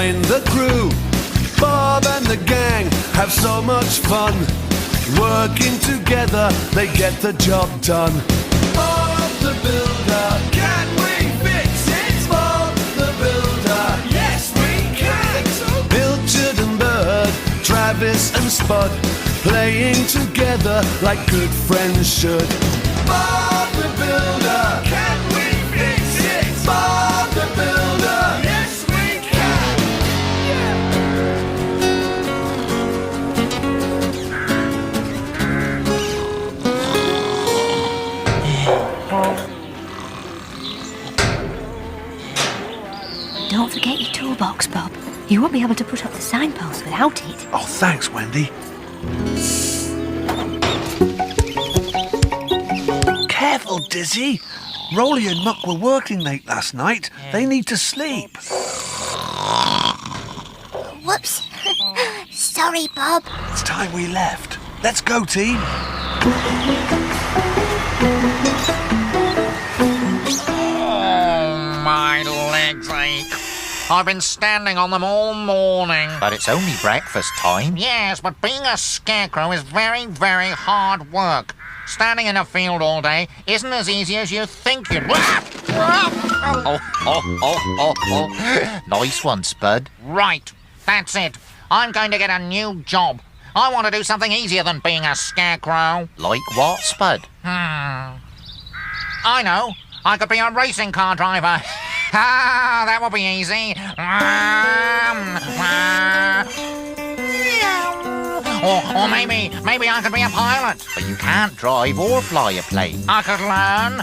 join the crew. Bob and the gang have so much fun. Working together, they get the job done. Bob the Builder, can we fix it? Bob the Builder, yes we can. Pilchard and Bird, Travis and Spud, playing together like good friends should. Bob the Builder, can we fix it? Bob the Builder, yes we can. Don't forget your toolbox, Bob. You won't be able to put up the signpost without it. Oh, thanks, Wendy. Careful, Dizzy. Rolly and Muck were working late last night. They need to sleep. Whoops. Sorry, Bob. It's time we left. Let's go, team. Oh, my legs ache. I've been standing on them all morning. But it's only breakfast time. Yes, but being a scarecrow is very, very hard work. Standing in a field all day isn't as easy as you think you'd... Oh. Nice one, Spud. Right, that's it. I'm going to get a new job. I want to do something easier than being a scarecrow. Like what, Spud? I know. I could be a racing car driver. That would be easy. Or maybe I could be a pilot. But you can't drive or fly a plane. I could learn.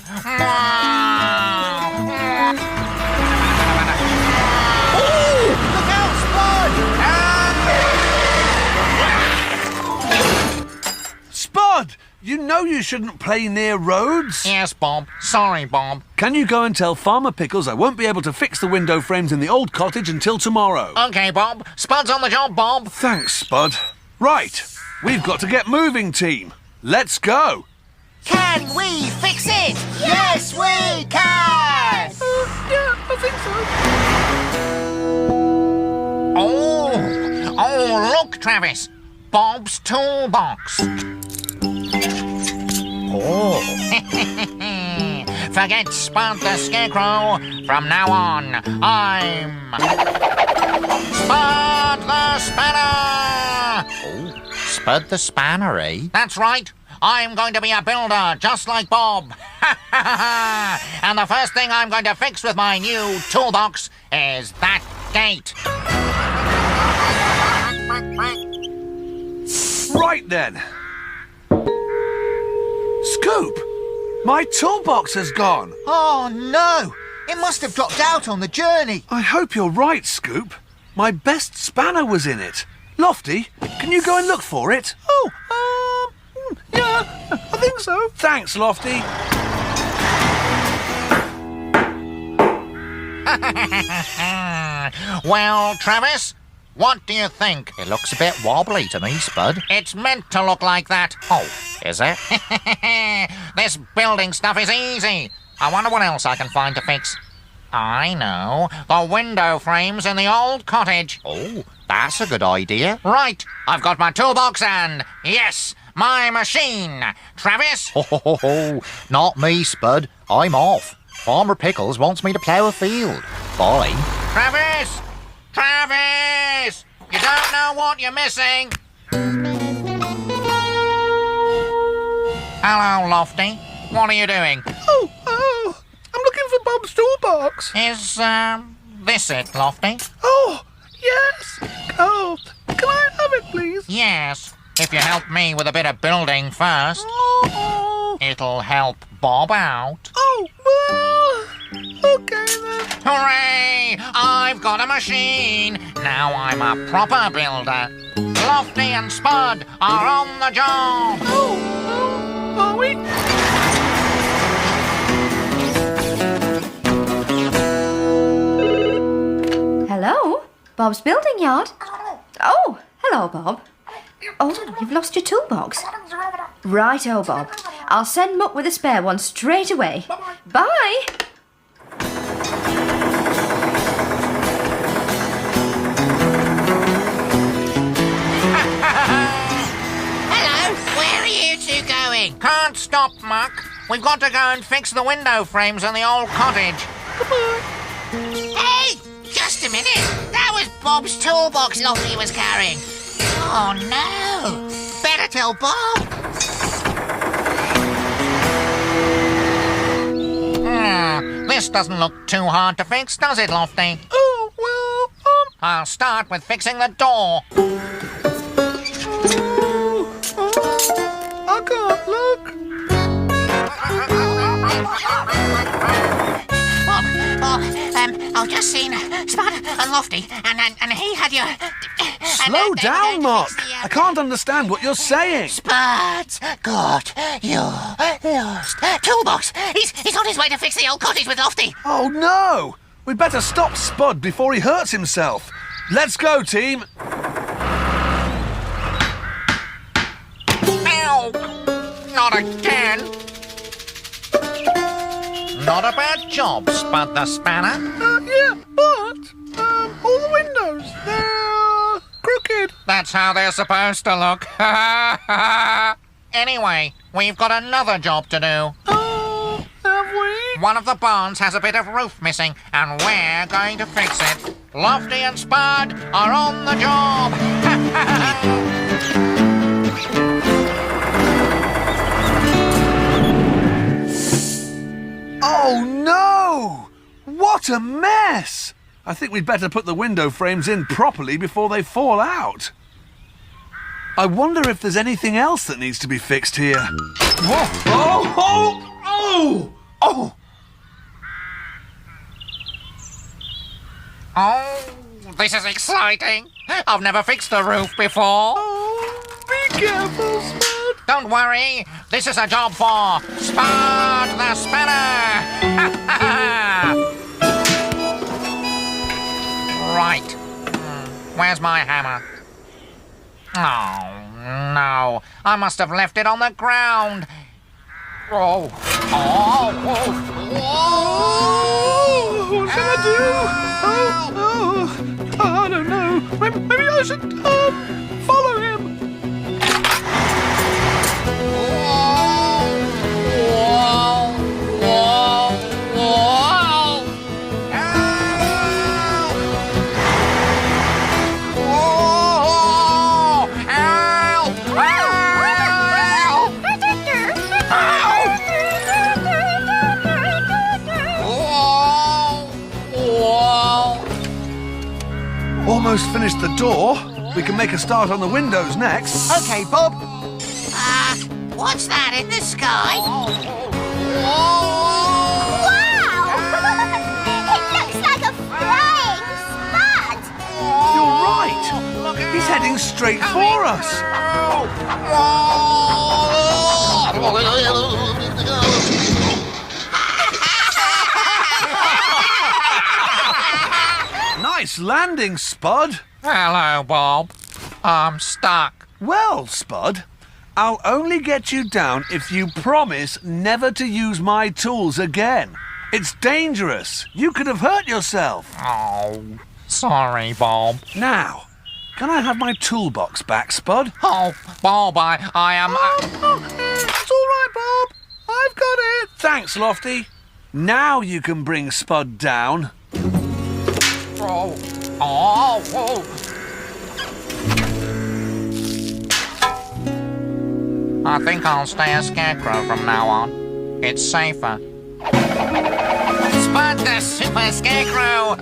Look out, Spud! Spud, you know you shouldn't play near roads. Yes, Bob. Sorry, Bob. Can you go and tell Farmer Pickles I won't be able to fix the window frames in the old cottage until tomorrow? Okay, Bob. Spud's on the job, Bob. Thanks, Spud. Right, we've got to get moving, team. Let's go. Can we fix it? Yes, we can! Yeah, I think so. Oh, look, Travis. Bob's toolbox. Oh. Forget Spud the Scarecrow. From now on, I'm Spud the Spanner. Oh, Spud the Spanner, eh? That's right. I'm going to be a builder, just like Bob. And the first thing I'm going to fix with my new toolbox is that gate. Right then. Scoop, my toolbox has gone. Oh, no! It must have dropped out on the journey. I hope you're right, Scoop. My best spanner was in it. Lofty, can you go and look for it? Oh, yeah, I think so. Thanks, Lofty. Well, Travis, what do you think? It looks a bit wobbly to me, Spud. It's meant to look like that. Oh, is it? This building stuff is easy. I wonder what else I can find to fix. I know. The window frames in the old cottage. Oh, that's a good idea. Right. I've got my toolbox and, yes, my machine. Travis? Ho. Not me, Spud. I'm off. Farmer Pickles wants me to plough a field. Bye. Travis! Travis! You don't know what you're missing. Hello, Lofty. What are you doing? Oh, I'm looking for Bob's toolbox. Is, this it, Lofty? Oh, yes. Oh, can I have it, please? Yes. If you help me with a bit of building first, Oh, it'll help Bob out. well, okay then. Hooray! I've got a machine. Now I'm a proper builder. Lofty and Spud are on the job. Oh, are we? Hello? Bob's building yard? Oh, hello, Bob. Oh, you've lost your toolbox. Righto, Bob. I'll send Muck with a spare one straight away. Bye. Where are you two going? Can't stop, Muck. We've got to go and fix the window frames in the old cottage. Hey, just a minute. That was Bob's toolbox Lofty was carrying. Oh, no. Better tell Bob. This doesn't look too hard to fix, does it, Lofty? Oh, well, I'll start with fixing the door. I can't look. Bob, I've just seen Spud and Lofty, and he had your... Slow down, Mark. I can't understand what you're saying. Spud's got your lost toolbox. He's on his way to fix the old cottage with Lofty. Oh, no! We'd better stop Spud before he hurts himself. Let's go, team. Ow! Not again. Not a bad job, Spud the Spanner. Yeah, but all the windows, they're crooked. That's how they're supposed to look. Anyway, we've got another job to do. Oh, have we? One of the barns has a bit of roof missing, and we're going to fix it. Lofty and Spud are on the job. Oh, no! What a mess! I think we'd better put the window frames in properly before they fall out. I wonder if there's anything else that needs to be fixed here. Whoa! Oh! Oh! Oh! Oh, this is exciting. I've never fixed a roof before. Oh, be careful, Spud. Don't worry, this is a job for Spud the Spanner. Right. Where's my hammer? Oh, no. I must have left it on the ground. Oh. Oh. Oh, what shall I do? Oh, I don't know. Maybe I should follow him. Almost finished the door. We can make a start on the windows next. Okay, Bob. What's that in the sky? Wow! It looks like a flying spud! You're right. He's heading straight for us. Nice landing, Spud. Hello, Bob. I'm stuck. Well, Spud, I'll only get you down if you promise never to use my tools again. It's dangerous. You could have hurt yourself. Oh, sorry, Bob. Now, can I have my toolbox back, Spud? Oh, Bob, I am... It's all right, Bob. I've got it. Thanks, Lofty. Now you can bring Spud down. Oh. I think I'll stay a scarecrow from now on. It's safer. Spud the Super Scarecrow!